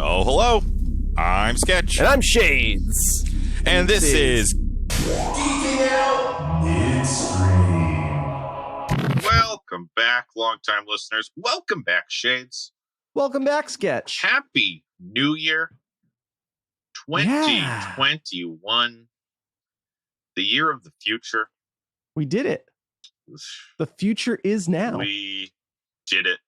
Oh, hello. I'm Sketch. And I'm Shades. And this is Geeking Out Midstream. Welcome back, longtime listeners. Welcome back, Shades. Welcome back, Sketch. Happy New Year 2021. The year of the future. We did it. The future is now. We did it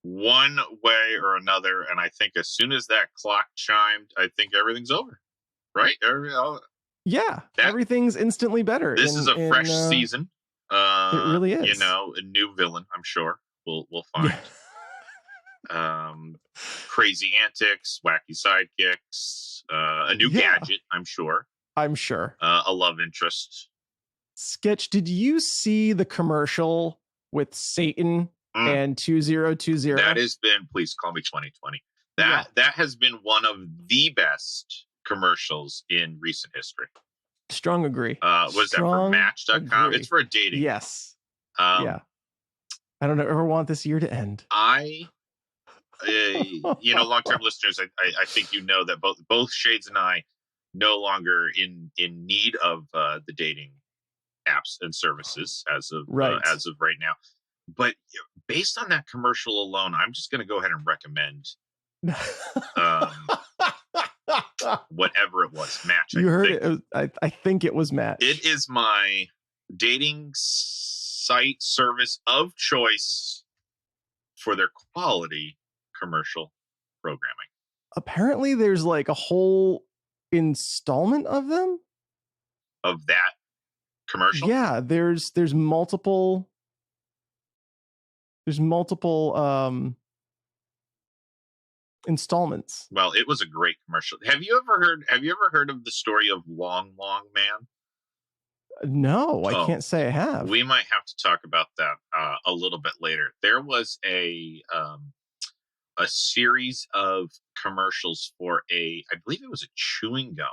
one way or another. And I think as soon as that clock chimed, I think everything's over. Right? Yeah. Everything's instantly better. This is a fresh season. It really is. You know, a new villain, I'm sure. We'll find. Crazy antics, wacky sidekicks, a new gadget, I'm sure. A love interest. Sketch, did you see the commercial with Satan and 2020? That has been, please call me 2020. That has been one of the best commercials in recent history. Strong agree. Was that for Match.com? It's for a dating. Yes. I don't ever want this year to end. Long-term listeners, I think you know that both Shades and I no longer in need of the dating apps and services as of right now. But based on that commercial alone, I'm just going to go ahead and recommend whatever it was, Match. You heard it. I think it was Match. It is my dating site service of choice for their quality commercial programming. Apparently there's like a whole installment of them of that commercial. Yeah, there's multiple installments. Well, it was a great commercial. Have you ever heard of the story of Long Man? No, I can't say I have. We might have to talk about that a little bit later. There was a series of commercials for I believe it was a chewing gum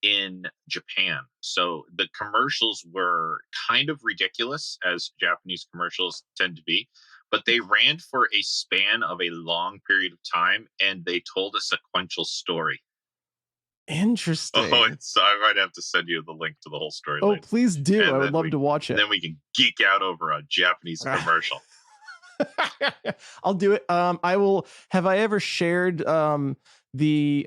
in Japan. So the commercials were kind of ridiculous, as Japanese commercials tend to be, but they ran for a span of a long period of time, and they told a sequential story. Interesting. Oh, I might have to send you the link to the whole story. Oh, later. Please do. I would love to watch it. Then we can geek out over a Japanese commercial. I'll do it. I will. Have I ever shared the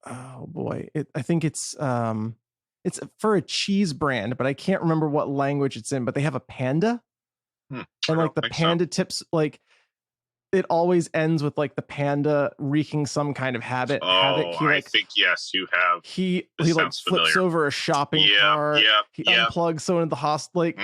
oh boy, I think it's for a cheese brand, but I can't remember what language it's in, but they have a panda. And like the panda tips, like it always ends with like the panda wreaking some kind of havoc. I think yes, you have. He like flips over a shopping cart. He unplugs someone in the hospital. Like,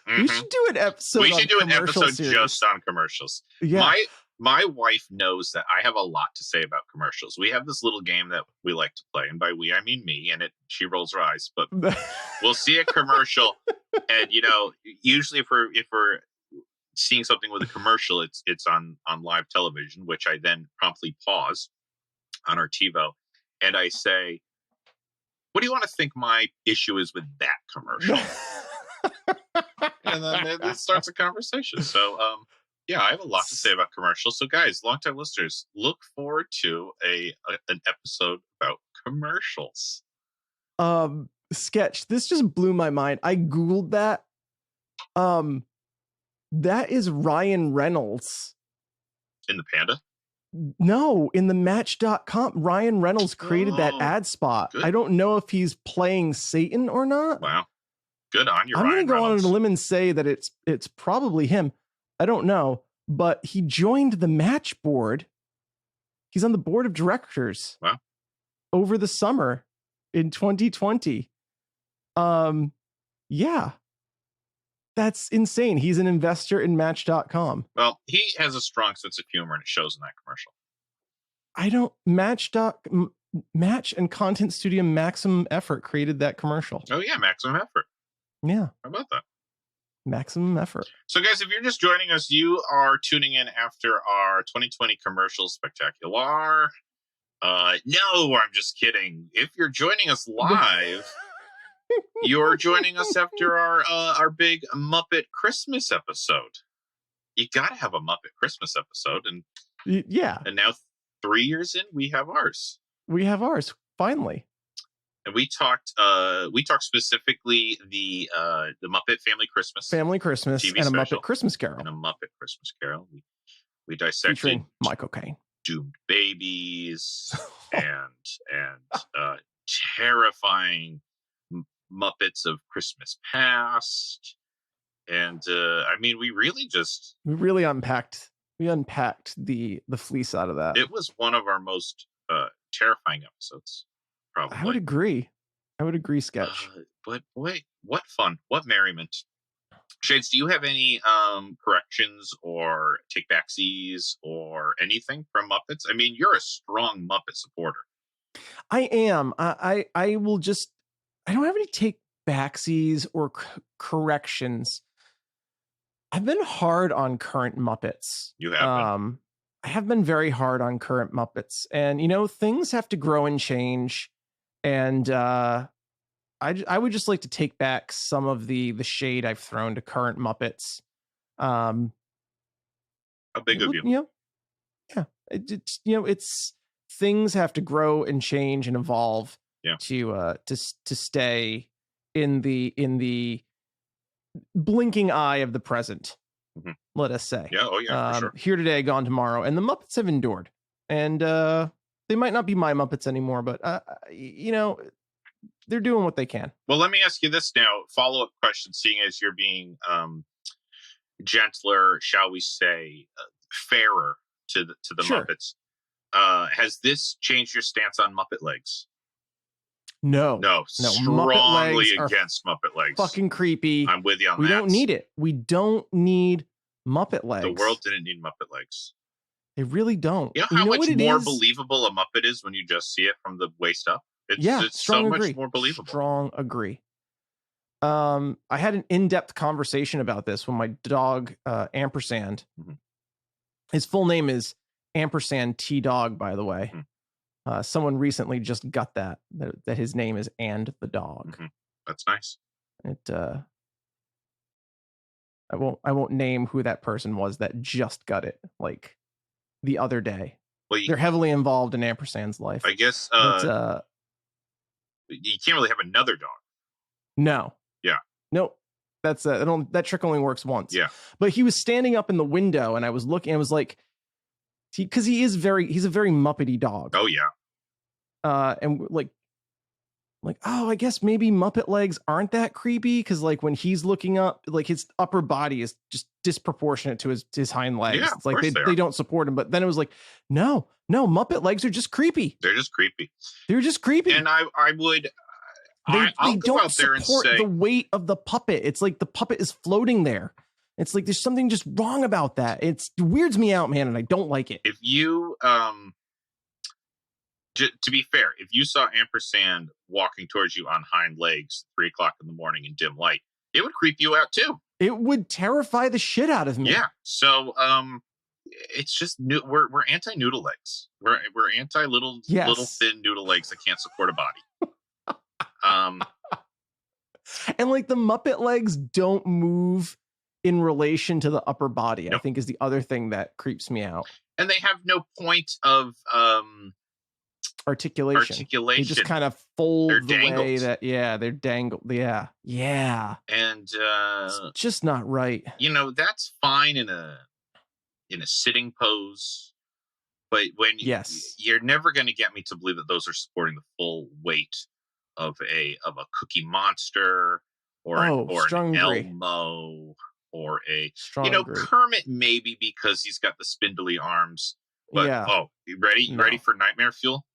we should do an episode. We should do an episode just on commercials. Yeah. My wife knows that I have a lot to say about commercials. We have this little game that we like to play, and by we I mean me. And she rolls her eyes, but we'll see a commercial, and usually if we're seeing something with a commercial, it's on live television, which I then promptly pause on our TiVo, and I say, "What do you want to think my issue is with that commercial?" And then it starts a conversation. So, I have a lot to say about commercials. So, guys, longtime listeners, look forward to an episode about commercials. Sketch, this just blew my mind. I Googled that. That is Ryan Reynolds. In the Panda? No, in the Match.com. Ryan Reynolds created that ad spot. Good. I don't know if he's playing Satan or not. Wow. Good on you, I'm Ryan gonna go Reynolds. on a limb and say that it's probably him. I don't know, but he joined the Match board. He's on the board of directors. Wow. Over the summer in 2020. Yeah. That's insane. He's an investor in Match.com. Well, he has a strong sense of humor, and it shows in that commercial. Match and Content Studio Maximum Effort created that commercial. Oh, yeah, Maximum Effort. Yeah. How about that? Maximum Effort. So, guys, if you're just joining us, you are tuning in after our 2020 commercial spectacular. No, I'm just kidding. If you're joining us live, You're joining us after our big Muppet Christmas episode. You got to have a Muppet Christmas episode, and yeah. And now 3 years in, we have ours. We have ours finally. And we talked specifically the Muppet Family Christmas TV and a Muppet Christmas Carol. And a Muppet Christmas Carol. We dissected featuring Michael Caine, doomed babies, and terrifying Muppets of Christmas Past. And I mean, we really unpacked the fleece out of that. It was one of our most terrifying episodes. Probably. I would agree, Sketch. But boy, what fun. What merriment. Shades, do you have any corrections or take-backsies or anything from Muppets? I mean, you're a strong Muppet supporter. I am. I will just... I don't have any take-backsies or corrections. I've been hard on current Muppets. You have been. I have been very hard on current Muppets. And, things have to grow and change. And I would just like to take back some of the shade I've thrown to current Muppets. How big of you? Yeah. It's things have to grow and change and evolve to stay in the blinking eye of the present. Mm-hmm. Let us say. Yeah. Oh yeah. For sure. Here today, gone tomorrow, and the Muppets have endured. And they might not be my Muppets anymore, but they're doing what they can. Well, let me ask you this now. Follow-up question, seeing as you're being gentler, shall we say, fairer to the sure. Muppets. Has this changed your stance on Muppet legs? No. Strongly against Muppet legs. Fucking creepy. I'm with you on that. We don't need it. We don't need Muppet legs. The world didn't need Muppet legs. They really don't. You know how much more believable a Muppet is when you just see it from the waist up? It's so much more believable. Strong agree. I had an in-depth conversation about this when my dog, Ampersand, his full name is Ampersand T-Dog, by the way. Mm-hmm. Someone recently just got that his name is And the Dog. Mm-hmm. That's nice. I won't name who that person was that just got it like the other day. Well, they're heavily involved in Ampersand's life. I guess you can't really have another dog. No. Yeah. No. That's that trick only works once. Yeah. But he was standing up in the window, and I was looking. I was like, because he's a very Muppety dog. Oh yeah. And like, oh, I guess maybe Muppet legs aren't that creepy because like when he's looking up, like his upper body is just disproportionate to his hind legs. Yeah, it's like they don't support him. But then it was like, no, Muppet legs are just creepy. They're just creepy. And I would. They don't support the weight of the puppet. It's like the puppet is floating there. It's like there's something just wrong about that. It weirds me out, man, and I don't like it. If you, to be fair, if you saw Ampersand walking towards you on hind legs, 3:00 in the morning in dim light, it would creep you out too. It would terrify the shit out of me. Yeah. So, it's just we're anti noodle legs. We're anti little thin noodle legs that can't support a body. And like the Muppet legs don't move in relation to the upper body. Nope. I think is the other thing that creeps me out. And they have no point of articulation. They just kind of fold they're the dangled. Way that they're dangled. Yeah. And it's just not right. That's fine in a sitting pose, but when you're never going to get me to believe that those are supporting the full weight of a Cookie Monster or an Elmo or a Kermit, maybe because he's got the spindly arms. But you ready for nightmare fuel?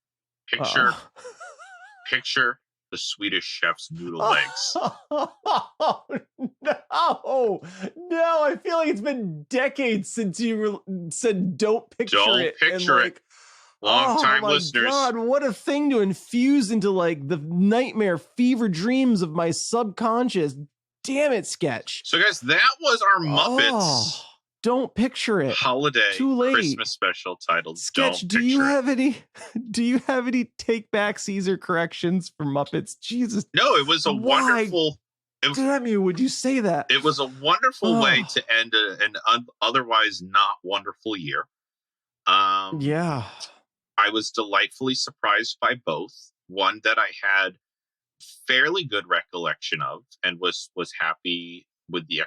Picture the Swedish chef's noodle legs. No, I feel like it's been decades since you said don't picture it. Picture it. Long time listeners. God, what a thing to infuse into like the nightmare fever dreams of my subconscious. Damn it, Sketch. So guys, that was our Muppets don't picture it. Holiday Too late. Christmas special titled Sketch, Don't do you Picture have any take back Caesar corrections for Muppets? Jesus. No, it was a wonderful. Damn you, would you say that? It was a wonderful way to end an otherwise not wonderful year. Yeah. I was delightfully surprised by both. One that I had fairly good recollection of and was happy with the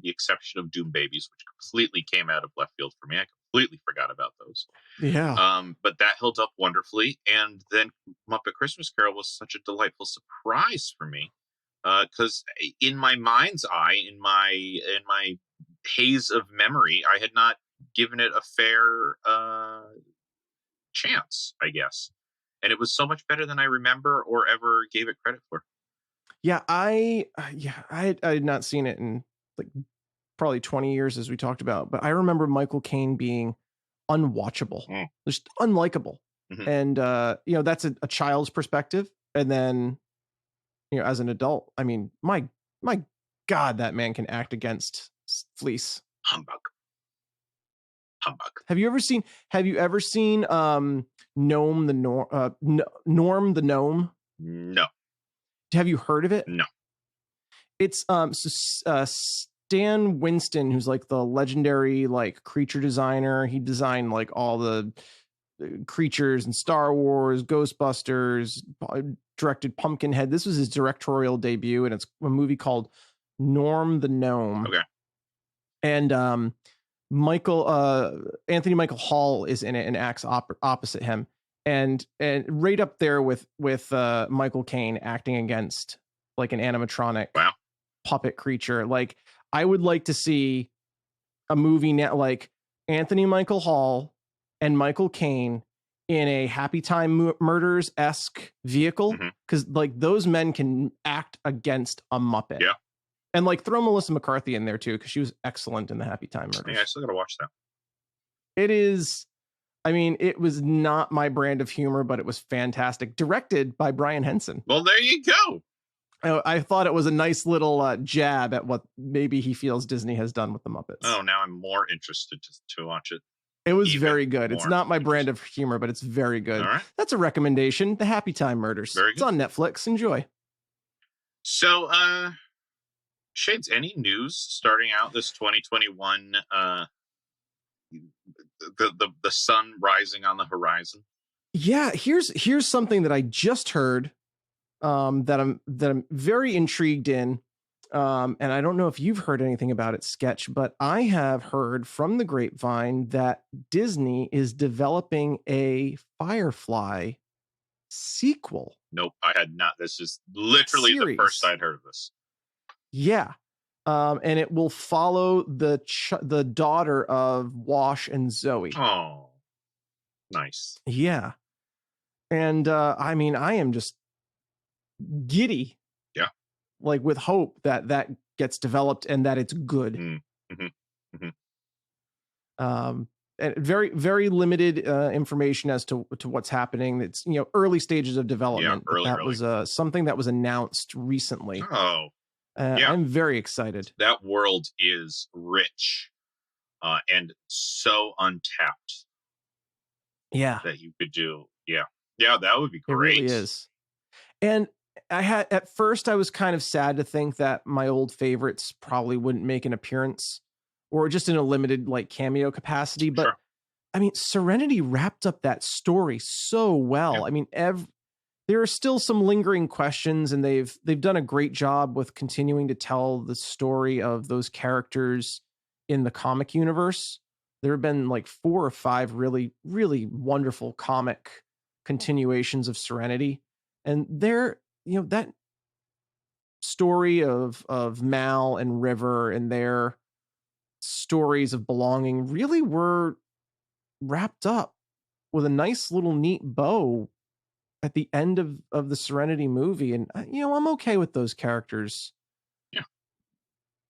exception of Doom Babies, which completely came out of left field for me. I completely forgot about those. Yeah. But that held up wonderfully. And then Muppet Christmas Carol was such a delightful surprise for me. Because in my mind's eye, in my haze of memory, I had not given it a fair chance, I guess. And it was so much better than I remember or ever gave it credit for. Yeah, I had not seen it in like probably 20 years, as we talked about, but I remember Michael Caine being unwatchable, just unlikable. Mm-hmm. And that's a child's perspective. And then, as an adult, I mean, my God, that man can act against Fleece. Humbug. Have you ever seen Norm the Gnome? No. Have you heard of it? No. It's Stan Winston, who's like the legendary like creature designer. He designed like all the creatures in Star Wars, Ghostbusters, directed Pumpkinhead. This was his directorial debut, and it's a movie called Norm the Gnome. Okay. And Anthony Michael Hall is in it and acts opposite him. And right up there with Michael Caine acting against like an animatronic puppet creature. Like, I would like to see a movie now, like Anthony Michael Hall and Michael Caine in a Happy Time Murders-esque vehicle, because like those men can act against a Muppet. Yeah. And like throw Melissa McCarthy in there too, because she was excellent in the Happy Time Murders. Yeah, I still gotta watch that. It is. I mean, it was not my brand of humor, but it was fantastic. Directed by Brian Henson. Well, there you go. I thought it was a nice little jab at what maybe he feels Disney has done with the Muppets. Oh, now I'm more interested to watch it. It was very good. It's not my brand of humor, but it's very good. All right. That's a recommendation. The Happy Time Murders. Very good. It's on Netflix. Enjoy. So, Shades, any news starting out this 2021? The sun rising on the horizon. Yeah, here's something that I just heard that I'm very intrigued in, and I don't know if you've heard anything about it, Sketch, but I have heard from the grapevine that Disney is developing a Firefly sequel. Nope, I had not. This is literally the first I'd heard of this. Yeah. And it will follow the daughter of Wash and Zoe. Oh, nice. Yeah. And I mean, I am just giddy. Yeah. Like with hope that gets developed and that it's good. And very, very limited information as to what's happening. It's, early stages of development. Yeah, early. Was something that was announced recently. Oh. I'm very excited. That world is rich and so untapped. Yeah. That you could do. Yeah. Yeah, that would be great. It really is. And at first I was kind of sad to think that my old favorites probably wouldn't make an appearance or just in a limited like cameo capacity. But sure. I mean, Serenity wrapped up that story so well. Yeah. I mean, there are still some lingering questions, and they've done a great job with continuing to tell the story of those characters in the comic universe. There have been like 4 or 5 really, really wonderful comic continuations of Serenity. And that story of Mal and River and their stories of belonging really were wrapped up with a nice little neat bow at the end of the Serenity movie. And I'm okay with those characters. Yeah.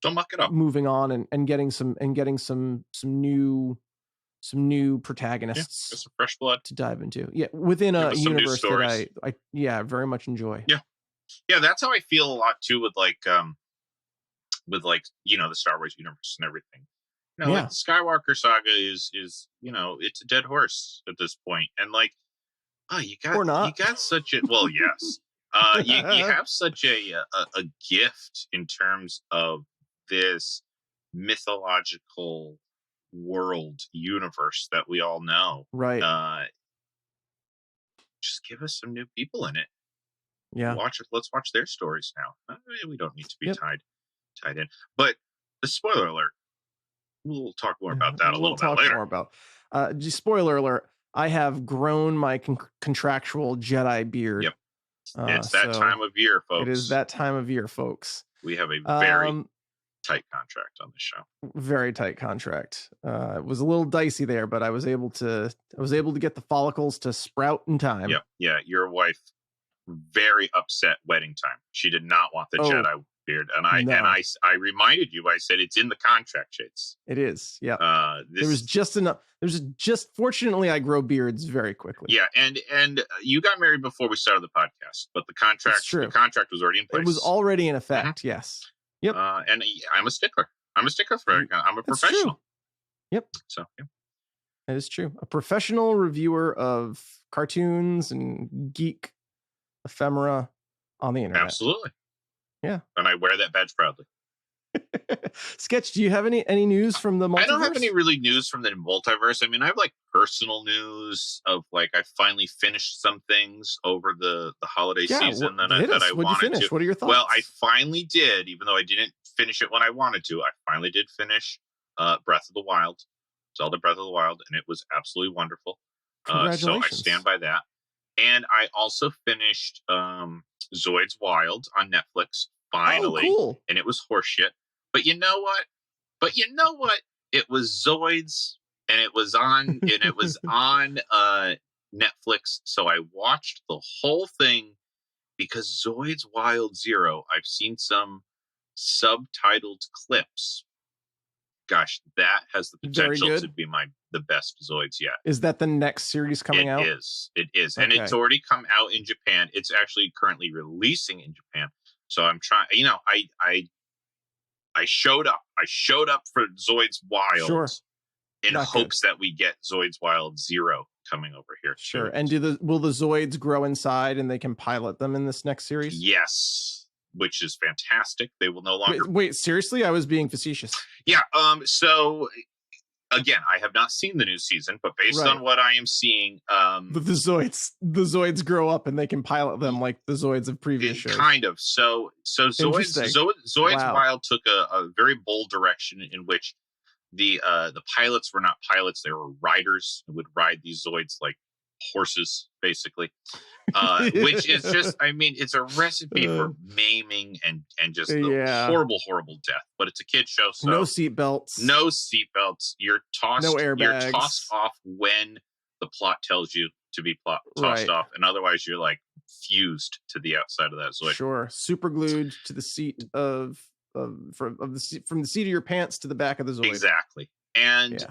Don't muck it up. Moving on and getting some new protagonists. Yeah, some fresh blood to dive into. Yeah, within a universe that I very much enjoy. Yeah. Yeah, that's how I feel a lot too with the Star Wars universe and everything. No, like the Skywalker saga is it's a dead horse at this point, and like, you got such a yes, you have such a gift in terms of this mythological world universe that we all know, right? Just give us some new people in it. Yeah, let's watch their stories now. We don't need to be tied in. But the spoiler alert. We'll talk more about that a little bit later. More about. Spoiler alert. I have grown my contractual Jedi beard. Yep. It's that time of year, folks. It is that time of year, folks. We have a very tight contract on the show. Very tight contract. It was a little dicey there, but I was able to get the follicles to sprout in time. Yep. Yeah. Your wife, very upset wedding time. She did not want the Jedi beard, and I reminded you. I said it's in the contract, Shades. It is. Yeah. There was just enough. Fortunately, I grow beards very quickly. Yeah, and you got married before we started the podcast, but the contract was already in place. It was already in effect. Mm-hmm. Yes. Yep. And I'm a stickler. I'm a professional. Yep. So yeah. That is true. A professional reviewer of cartoons and geek ephemera on the internet. Absolutely. Yeah. And I wear that badge proudly. Sketch, do you have any news from the multiverse? I don't have any really news from the multiverse. I mean, I have like personal news of like I finally finished some things over the holiday season that I wanted to. What are your thoughts? Well, I finally did, even though I didn't finish it when I wanted to. I finally did finish Breath of the Wild, Zelda Breath of the Wild, and it was absolutely wonderful. So I stand by that. And I also finished Zoid's Wild on Netflix finally. Oh, cool. And it was horseshit. But you know what? It was Zoid's, and it was on Netflix. So I watched the whole thing because Zoid's Wild Zero, I've seen some subtitled clips. Gosh, that has the potential to be the best Zoids yet. Is that the next series coming out? It is. Okay. And it's already come out in Japan. It's actually currently releasing in Japan. So I'm trying, I showed up. I showed up for Zoid's Wild in hopes that we get Zoid's Wild Zero coming over here. Sure. And will the Zoids grow inside and they can pilot them in this next series? Yes, which is fantastic. They will no longer. Wait, seriously? I was being facetious. Yeah. So again, I have not seen the new season, but based on what I am seeing, the Zoids grow up and they can pilot them like the Zoids of previous shows. Kind of. So Zoid's Wild took a very bold direction in which the pilots were not pilots; they were riders who would ride these Zoids like horses, basically. Which is just, I mean, it's a recipe for maiming and just horrible death. But it's a kid show, so no seatbelts. You're tossed. No airbags. You're tossed off when the plot tells you to be tossed off, and otherwise you're like fused to the outside of that Zoid. Sure, super glued to the seat from the seat of your pants to the back of the Zoid. Exactly. And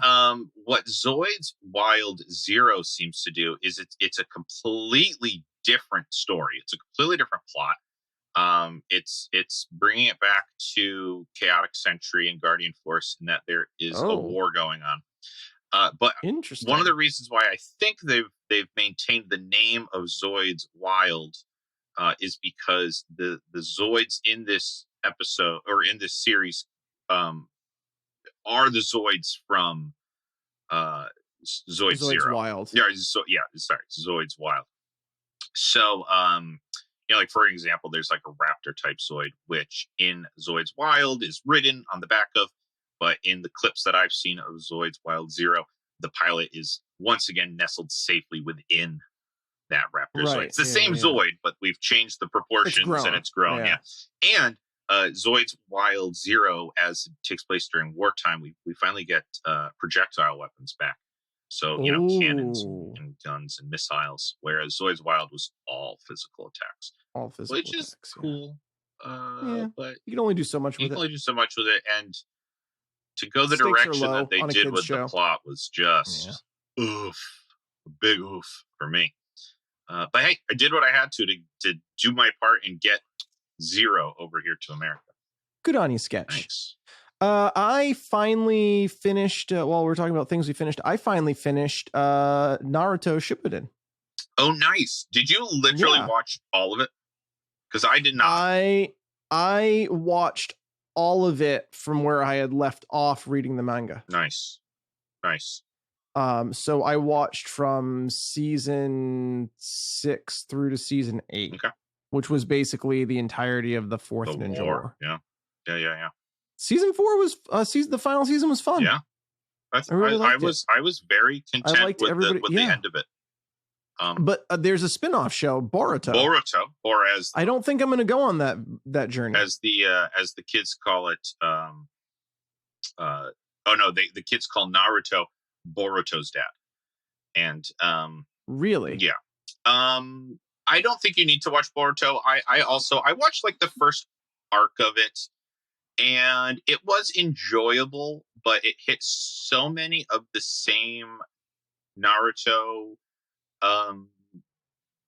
what Zoid's Wild Zero seems to do is it's a completely different story. It's a completely different plot. It's bringing it back to Chaotic Century and Guardian Force, in that there is a war going on. But interesting. One of the reasons why I think they've maintained the name of Zoid's Wild is because the Zoids in this episode or in this series are the Zoids from Zoid Zero. Wild. Zoid's Wild. So, like for example, there's like a raptor type Zoid, which in Zoid's Wild is ridden on the back of, but in the clips that I've seen of Zoid's Wild Zero, the pilot is once again nestled safely within that raptor Zoid. It's the same Zoid, but we've changed the proportions and it's grown. Yeah. And Zoid's Wild Zero, as it takes place during wartime, we finally get projectile weapons back. So, cannons and guns and missiles, whereas Zoid's Wild was all physical attacks. Which is cool. But you can only do so much with it. And to go the direction that they did with the plot was just a big oof for me. But hey, I did what I had to do my part and get Zero over here to America. Good on you, Sketch. Thanks. I finally finished. While we're talking about things we finished, I finally finished Naruto Shippuden. Oh, nice! Did you literally watch all of it? Because I did not. I watched all of it from where I had left off reading the manga. Nice. So I watched from season 6 through to season 8, which was basically the entirety of the fourth Ninja War. Yeah. Season 4 was the final season was fun. Yeah, I was very content with the end of it. But there's a spin-off show, Boruto, or as I don't think I'm going to go on that journey. As the kids call it, the kids call Naruto Boruto's dad. And really? Yeah. I don't think you need to watch Boruto. I watched like the first arc of it, and it was enjoyable, but it hit so many of the same Naruto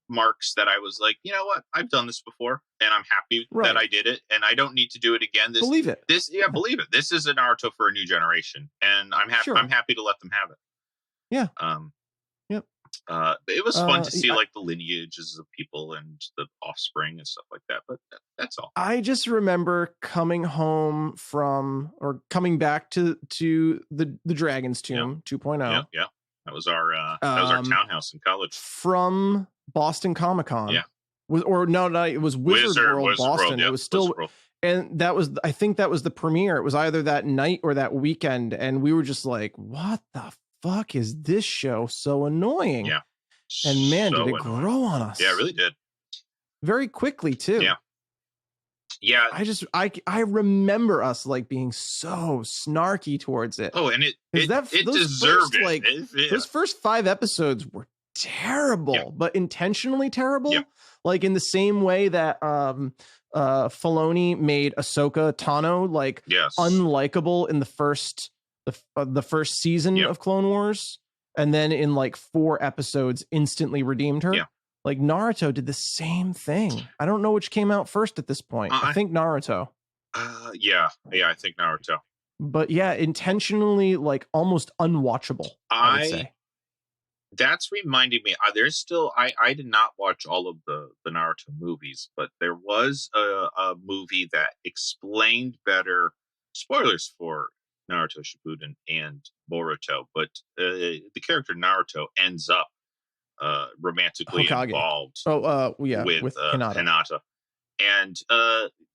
marks that I was like, you know what? I've done this before, and I'm happy that I did it, and I don't need to do it again. Believe it. Believe it. This is a Naruto for a new generation, and I'm happy. Sure. I'm happy to let them have it. Yeah. Yep. It was fun to see like the lineages of people and the offspring and stuff like that, but that's all. I just remember coming back to the Dragon's Tomb 2.0. Yeah. That was our townhouse in college. From Boston Comic Con. Yeah. It was Wizard World Boston. It was still, and I think that was the premiere. It was either that night or that weekend, and we were just like, what the fuck is this show so annoying? Yeah. And man, did it grow on us. Yeah, it really did. Very quickly too. Yeah. Yeah. I remember us like being so snarky towards it. Oh, and it deserved it. Like those first 5 episodes were terrible, but intentionally terrible. Yeah. Like in the same way that Filoni made Ahsoka Tano like unlikable in the first season of Clone Wars, and then in like 4 episodes instantly redeemed her. Yeah. Like Naruto did the same thing. I don't know which came out first at this point. I think Naruto. Yeah, I think Naruto. But yeah, intentionally like almost unwatchable, I would say. That's reminding me. There's still I did not watch all of the Naruto movies, but there was a movie that explained better. Spoilers for Naruto Shippuden and Boruto, but the character Naruto ends up romantically Hokage. Involved with Hinata. And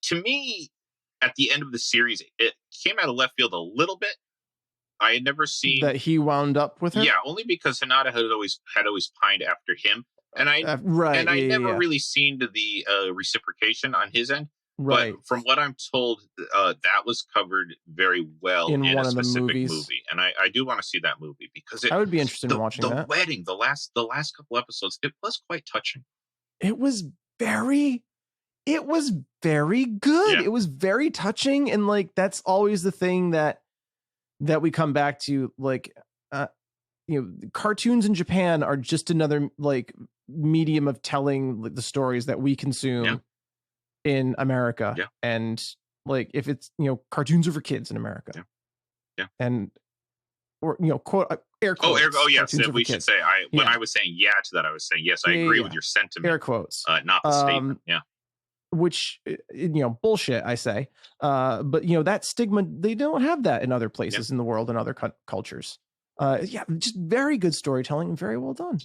to me, at the end of the series, it came out of left field a little bit. I had never seen that he wound up with her. Yeah, only because Hinata had always pined after him, and I never really seen the reciprocation on his end. Right. But from what I'm told, that was covered very well in one of the specific movie, and I do want to see that movie because I would be interested in watching that. The wedding, the last couple episodes, it was quite touching. It was very good. Yeah. It was very touching, and like that's always the thing that we come back to. Like, cartoons in Japan are just another like medium of telling the stories that we consume in America. Yeah. And like if it's cartoons are for kids in America. Yeah. And or quote air quotes. We should say when I was saying to that, I was saying yes, I agree with your sentiment. Air quotes. Not the statement. Yeah. Which bullshit, I say. But that stigma, they don't have that in other places in the world and other cultures. Just very good storytelling and very well done.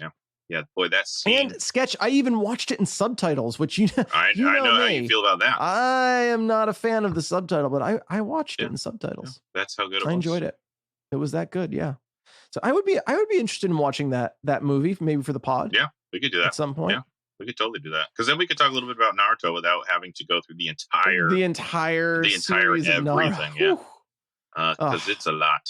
Yeah, boy, that scene. And sketch, I even watched it in subtitles, which I know how you feel about that. I am not a fan of the subtitle, but I watched it in subtitles. Yeah, that's how good it was. I enjoyed it. It was that good, yeah. So I would be interested in watching that movie, maybe for the pod. Yeah, we could do that at some point. Yeah, we could totally do that, because then we could talk a little bit about Naruto without having to go through the entire series everything. Because it's a lot.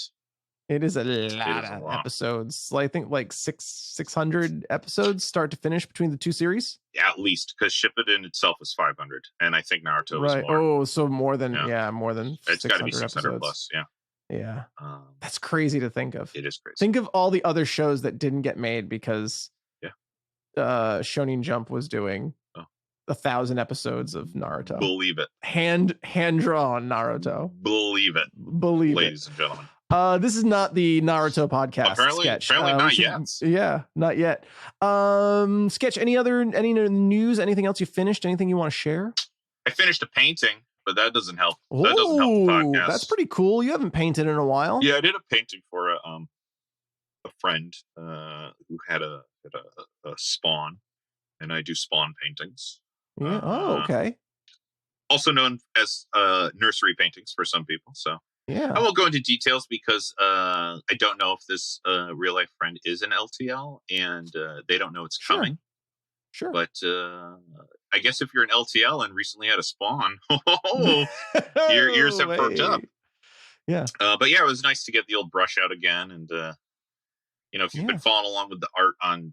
It is a lot of episodes. I think like 600 episodes start to finish between the two series. Yeah, at least, because Shippuden itself is 500, and I think Naruto is more. Oh, so more than more than it's got to be 600 episodes. plus. Yeah. That's crazy to think of. It is crazy. Think of all the other shows that didn't get made because Shonen Jump was doing 1,000 episodes of Naruto. Believe it. Hand drawn Naruto. Believe it. Believe ladies and gentlemen. This is not the Naruto podcast sketch. Apparently not yet. Yeah, not yet. Sketch, any news? Anything else you finished? Anything you want to share? I finished a painting, but that doesn't help. That doesn't help the podcast. That's pretty cool. You haven't painted in a while. Yeah, I did a painting for a friend who had a spawn, and I do spawn paintings. Yeah. Okay. Also known as nursery paintings for some people. So yeah, I won't go into details because I don't know if this real life friend is an LTL, and they don't know it's coming. Sure. But I guess if you're an LTL and recently had a spawn, your ears have perked up. Yeah. But yeah, it was nice to get the old brush out again, and if you've been following along with the art on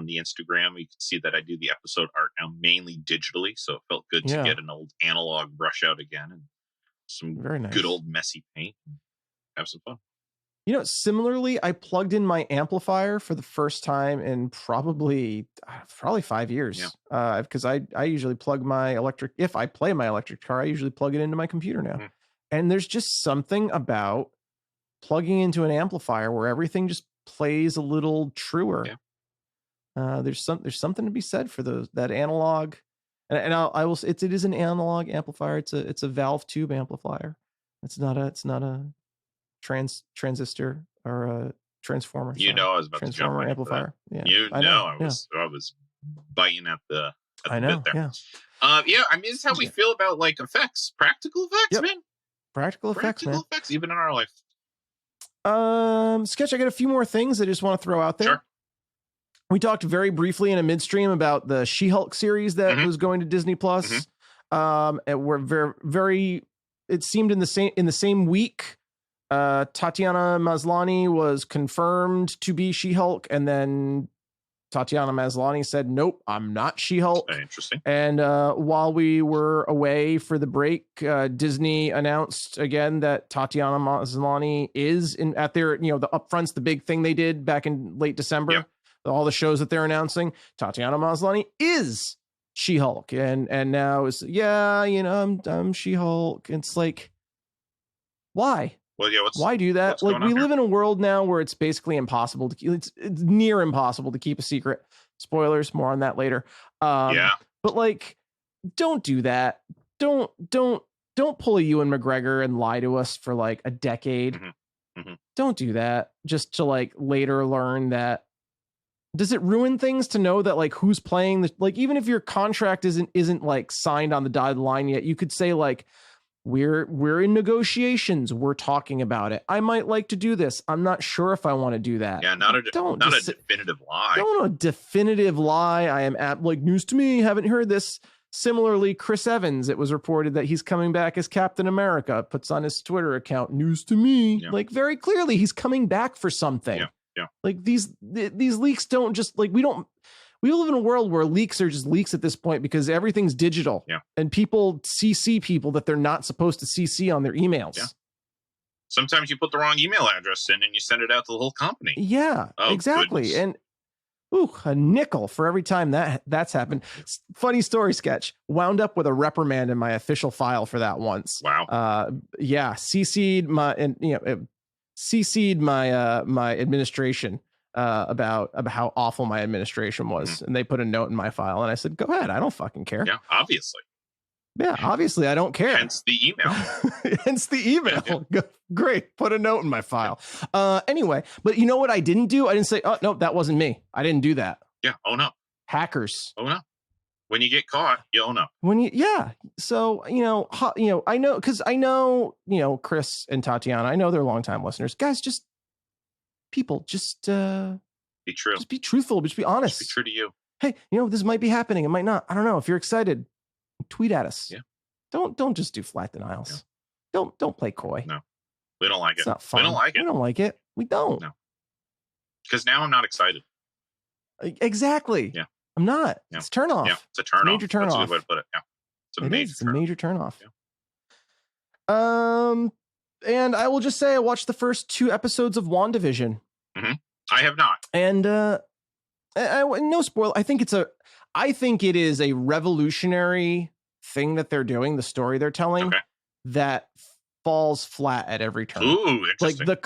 the Instagram, you can see that I do the episode art now mainly digitally. So it felt good to get an old analog brush out again and some good old messy paint and have some fun. Similarly, I plugged in my amplifier for the first time in probably 5 years. Yeah. Because I usually plug my electric, if I play my electric car, I usually plug it into my computer now. Mm-hmm. And there's just something about plugging into an amplifier where everything just plays a little truer. Yeah. There's something to be said for that analog, and I will. It is an analog amplifier. It's a valve tube amplifier. It's not a transistor or a transformer. I was about to jump right amplifier. Yeah. I was biting at the bit there. Yeah. I mean, this is how we feel about like effects, practical effects, man. Practical effects, even in our life. Sketch, I got a few more things I just want to throw out there. Sure. We talked very briefly in a midstream about the She-Hulk series that was going to Disney Plus. And we're very it seemed in the same week, Tatiana Maslany was confirmed to be She-Hulk, and then Tatiana Maslany said, "Nope, I'm not She-Hulk." Interesting. And while we were away for the break, Disney announced again that Tatiana Maslany is at their, the upfronts, the big thing they did back in late December. Yep. All the shows that they're announcing, Tatiana Maslany is She-Hulk, and now it's I'm She-Hulk. It's like, why? Well, yeah. Why do that? Like, we live in a world now where it's basically impossible to keep. It's near impossible to keep a secret. Spoilers, more on that later. But like, don't do that. Don't pull a Ewan McGregor and lie to us for like a decade. Don't do that just to like later learn that. Does it ruin things to know that like who's playing the, like, even if your contract isn't like signed on the dotted line yet, you could say like, we're in negotiations. We're talking about it. I might like to do this. I'm not sure if I want to do that. Yeah, not a definitive lie. Don't a definitive lie. I am at like, news to me. Haven't heard this. Similarly, Chris Evans, it was reported that he's coming back as Captain America. Puts on his Twitter account, news to me. Yeah. Like, very clearly, he's coming back for something. Yeah. Like these leaks don't just like, we live in a world where leaks are just leaks at this point because everything's digital. Yeah. And people CC people that they're not supposed to CC on their emails. Yeah. Sometimes you put the wrong email address in and you send it out to the whole company. Yeah, exactly. Goodness. And a nickel for every time that's happened. Funny story, Sketch. Wound up with a reprimand in my official file for that once. Wow. CC'd my administration about how awful my administration was, and they put a note in my file, and I said, "Go ahead, I don't fucking care." Yeah, obviously. Yeah, obviously I don't care. Hence the email. Hence the email. Yeah. Great, put a note in my file. Anyway, but you know what I didn't do? I didn't say, "Oh no, that wasn't me. I didn't do that." Yeah. Oh no. Hackers. Oh no. When you get caught, you own up. So, I know, because I know, Chris and Tatiana, I know they're longtime listeners. Guys, just be true. Just be truthful. Just be honest. Just be true to you. Hey, this might be happening. It might not. I don't know. If you're excited, tweet at us. Yeah. Don't just do flat denials. Yeah. Don't play coy. No, we don't like it. It's not fun. We don't like it. We don't like it. We don't. No. Because now I'm not excited. Exactly. Yeah. I'm not. Yeah. It's turn off. Yeah, it's a turn off. Major turn off. That's a good way to put it. Yeah. It's a major turn off. Yeah. And I will just say I watched the first 2 episodes of WandaVision. Mm-hmm. I have not. And I no spoiler. I think I think it is a revolutionary thing that they're doing, the story they're telling, that falls flat at every turn. Ooh, interesting. Like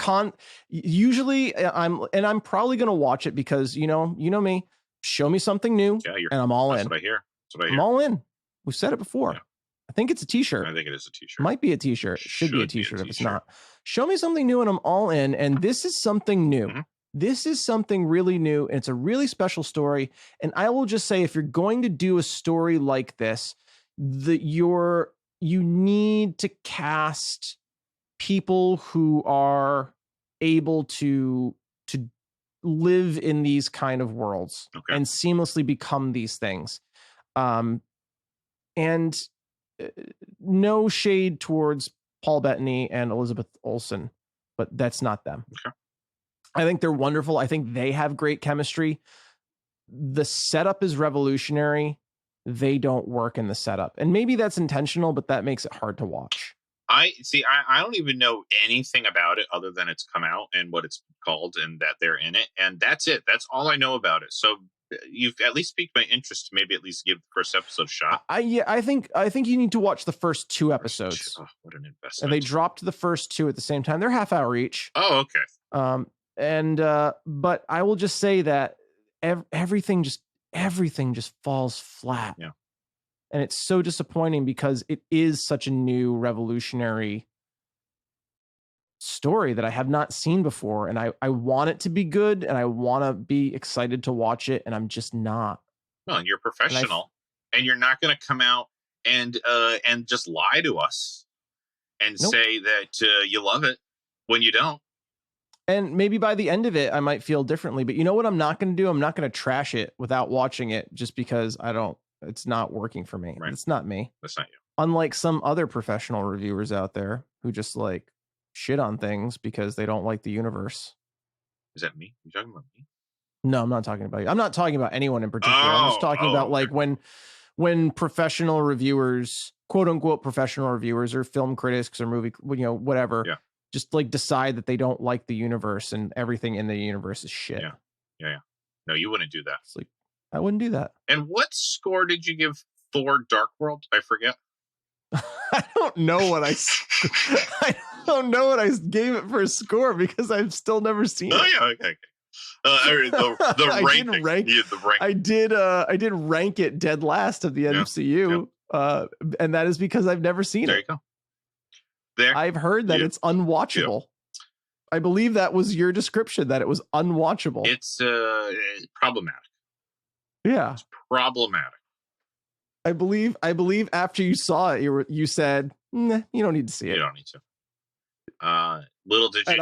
usually I'm probably going to watch it because, you know me, show me something new and I'm all in. That's what I hear. I'm all in. We've said it before. Yeah. I think it's a t-shirt. I think it is a t-shirt. Might be a t-shirt. Should be a t-shirt if it's not. Show me something new and I'm all in. And this is something new. Mm-hmm. This is something really new. And it's a really special story. And I will just say, if you're going to do a story like this, you need to cast people who are able to live in these kind of worlds and seamlessly become these things. And no shade towards Paul Bettany and Elizabeth Olsen, but that's not them. Okay. I think they're wonderful. I think they have great chemistry. The setup is revolutionary. They don't work in the setup. And maybe that's intentional, but that makes it hard to watch. I don't even know anything about it other than it's come out and what it's called and that they're in it. And that's it. That's all I know about it. So you've at least piqued my interest to maybe at least give the first episode a shot. I think you need to watch the first 2 episodes. Oh, what an investment. And they dropped the first 2 at the same time. They're half hour each. Oh, okay. But I will just say that everything just falls flat. Yeah. And it's so disappointing because it is such a new revolutionary story that I have not seen before. And I want it to be good and I want to be excited to watch it. And I'm just not. Well, you're professional and you're not going to come out and just lie to us and say that you love it when you don't. And maybe by the end of it, I might feel differently. But you know what I'm not going to do? I'm not going to trash it without watching it just because it's not working for me. Right. It's not me. That's not you. Unlike some other professional reviewers out there who just like shit on things because they don't like the universe. Is that me? You talking about me? No, I'm not talking about you. I'm not talking about anyone in particular. I'm just talking about like when professional reviewers, quote unquote, professional reviewers or film critics or movie, whatever, just like decide that they don't like the universe and everything in the universe is shit. Yeah. No, you wouldn't do that. It's like, I wouldn't do that. And what score did you give Thor: Dark World? I forget. I don't know what I gave it for a score because I've still never seen it. Oh yeah, okay. The ranking. I did rank it dead last of the MCU, and that is because I've never seen it. There you go. I've heard that it's unwatchable. Yeah. I believe that was your description, that it was unwatchable. It's problematic. Yeah, it's problematic. I believe after you saw it, you said, nah, you don't need to see it. You don't need to. Little did you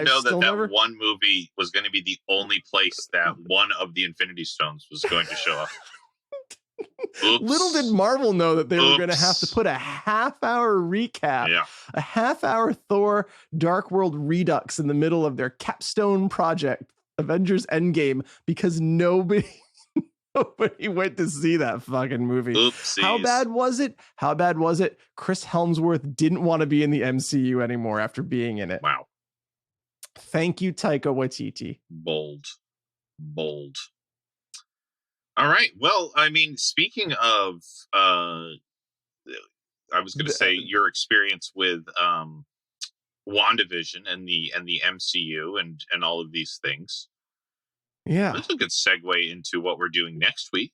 know that one movie was going to be the only place that one of the Infinity Stones was going to show up. Oops. Little did Marvel know that they were going to have to put a half-hour recap, a half-hour Thor Dark World Redux in the middle of their capstone project, Avengers Endgame, because nobody went to see that fucking movie. Oopsies. How bad was it? Chris Hemsworth didn't want to be in the MCU anymore after being in it. Wow. Thank you, Taika Waititi. Bold. All right. Well, I mean, speaking of, I was going to say your experience with WandaVision and the MCU and all of these things. Yeah, that's a good segue into what we're doing next week.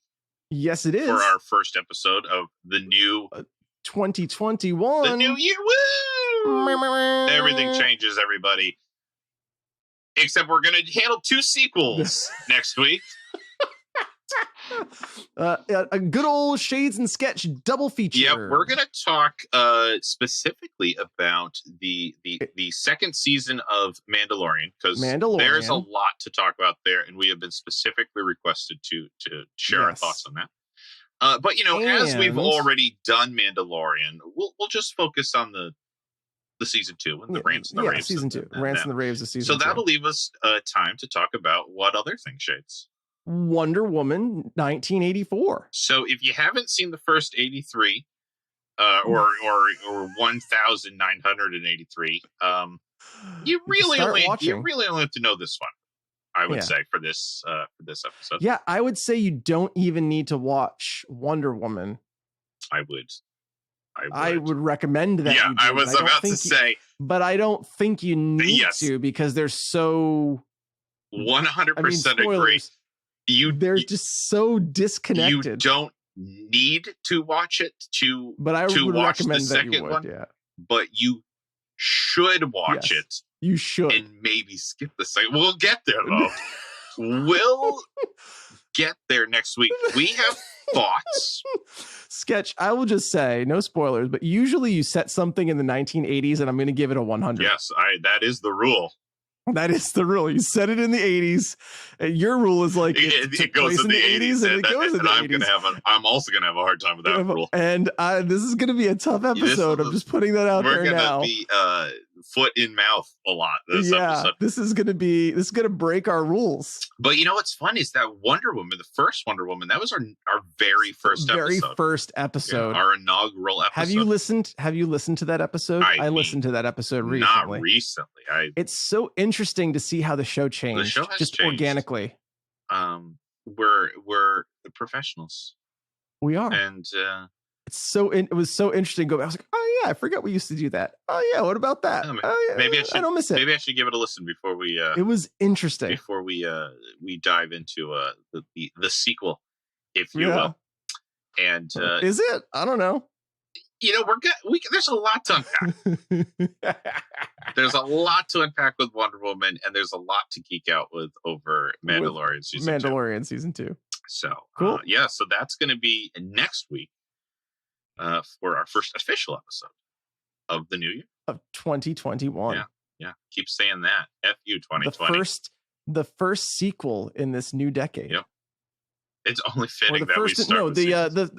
Yes, it is. For our first episode of the new 2021. The new year. Woo! Everything changes, everybody. Except we're going to handle 2 sequels next week. A good old Shades and Sketch double feature. Yeah, we're going to talk specifically about the second season of Mandalorian, because there's a lot to talk about there, and we have been specifically requested to share our thoughts on that. But as we've already done Mandalorian, we'll just focus on the season 2 and the rants and the raves. Season 2, rants and the raves of season 2. So that'll leave us time to talk about what other things, Shades. Wonder Woman 1984. So if you haven't seen the first 83 or 1983, you really only have to know this one. I would say for this episode. Yeah, I would say you don't even need to watch Wonder Woman. I would recommend that. Yeah, I was about to say, but I don't think you need to, because they're so 100% agree. They're just so disconnected. You don't need to watch it to would watch recommend the second one. Yeah. But you should watch it. You should. And maybe skip the second. We'll get there though. We'll get there next week. We have thoughts. Sketch, I will just say, no spoilers, but usually you set something in the 1980s and I'm going to give it a 100. Yes, that is the rule. That is the rule. You set it in the 80s. And your rule is like it goes in the 80s and it goes in the 80s. I'm also going to have a hard time with that rule. And this is going to be a tough episode. I'm just putting that out there now. We're going to be foot in mouth a lot this episode. This is going to break our rules. But you know what's fun is that Wonder Woman, the first Wonder Woman, that was our very first episode. Yeah, our inaugural episode. Have you listened to that episode? I listened to that episode recently. Not recently. It's so interesting to see how the show changed. The show has just changed. Organically. We're professionals. We are. And it was so interesting. I was like, oh yeah, I forgot we used to do that. Oh yeah, what about that? Oh, yeah, maybe I don't miss it. Maybe I should give it a listen before we. It was interesting before we dive into the sequel, if you will. And is it? I don't know. You know, there's a lot to unpack. There's a lot to unpack with Wonder Woman, and there's a lot to geek out with over Mandalorian season 2. So cool. So that's going to be next week. For our first official episode of the new year of 2021. Yeah. Keep saying that. FU 2020. The first sequel in this new decade. Yep. It's only fitting that we start.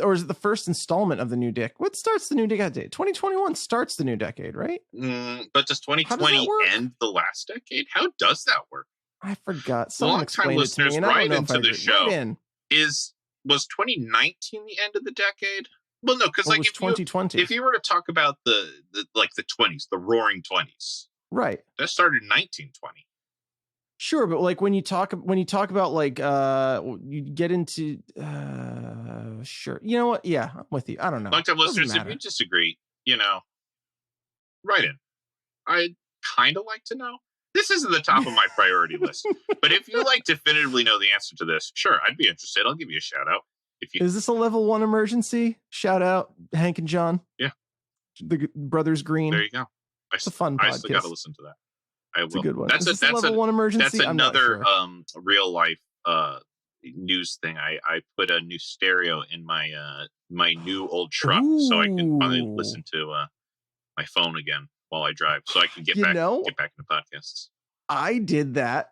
Or is it the first installment of the new decade? What starts the new decade? 2021 starts the new decade, right? But does 2020 end the last decade? How does that work? I forgot. Someone explained it to me, and I don't know if the show was 2019 the end of the decade? Well, no, because like if you were to talk about the 20s, the Roaring 20s, right? That started in 1920. Sure, but like when you talk about like you get into sure, you know what? Yeah, I'm with you. I don't know. Long-time listeners, if you disagree, write in. I'd kind of like to know. This isn't the top of my priority list, but if you like definitively know the answer to this, sure, I'd be interested. I'll give you a shout out. Is this a level 1 emergency? Shout out Hank and John. Yeah. The Brothers Green. There you go. It's a fun podcast. I still got to listen to that. I will. It's a good one. That's a level 1 emergency. That's another real life news thing. I put a new stereo in my my new old truck so I can finally listen to my phone again while I drive, so I can get back into podcasts. I did that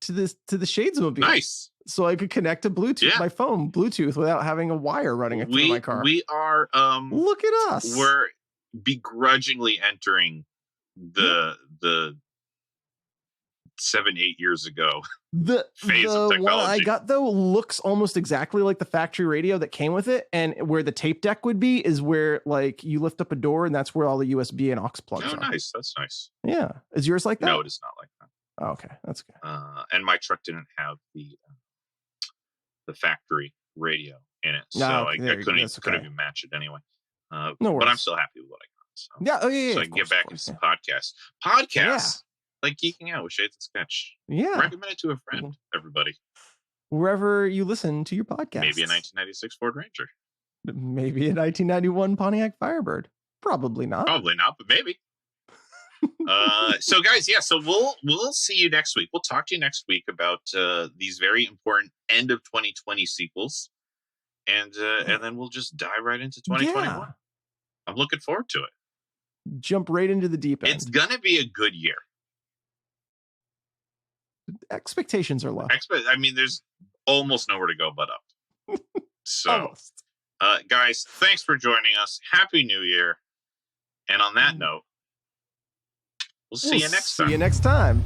to the Shadesmobile. Nice. So I could connect to Bluetooth, my phone, Bluetooth, without having a wire running through my car. We are look at us. We're begrudgingly entering the 7-8 years ago phase of technology. One I got though looks almost exactly like the factory radio that came with it, and where the tape deck would be is where like you lift up a door and that's where all the USB and aux plugs are. Nice. That's nice. Yeah. Is yours like that? No, it is not like that. Oh, okay, that's good. And my truck didn't have the factory radio in it, so I couldn't even match it anyway. No worries. But I'm still happy with what I got. So. Yeah, so I can get back into some podcasts. Podcasts like Geeking Out with Shades and Sketch. Yeah, recommend it to a friend. Everybody, wherever you listen to your podcast. Maybe a 1996 Ford Ranger. Maybe a 1991 Pontiac Firebird. Probably not, but maybe. So guys, so we'll see you next week. We'll talk to you next week about these very important end of 2020 sequels, and then we'll just dive right into 2021. Yeah. I'm looking forward to it. Jump right into the deep end. It's gonna be a good year. Expectations are low. I mean, there's almost nowhere to go but up. So, guys, thanks for joining us. Happy New Year. And on that note, we'll see you next time. See you next time.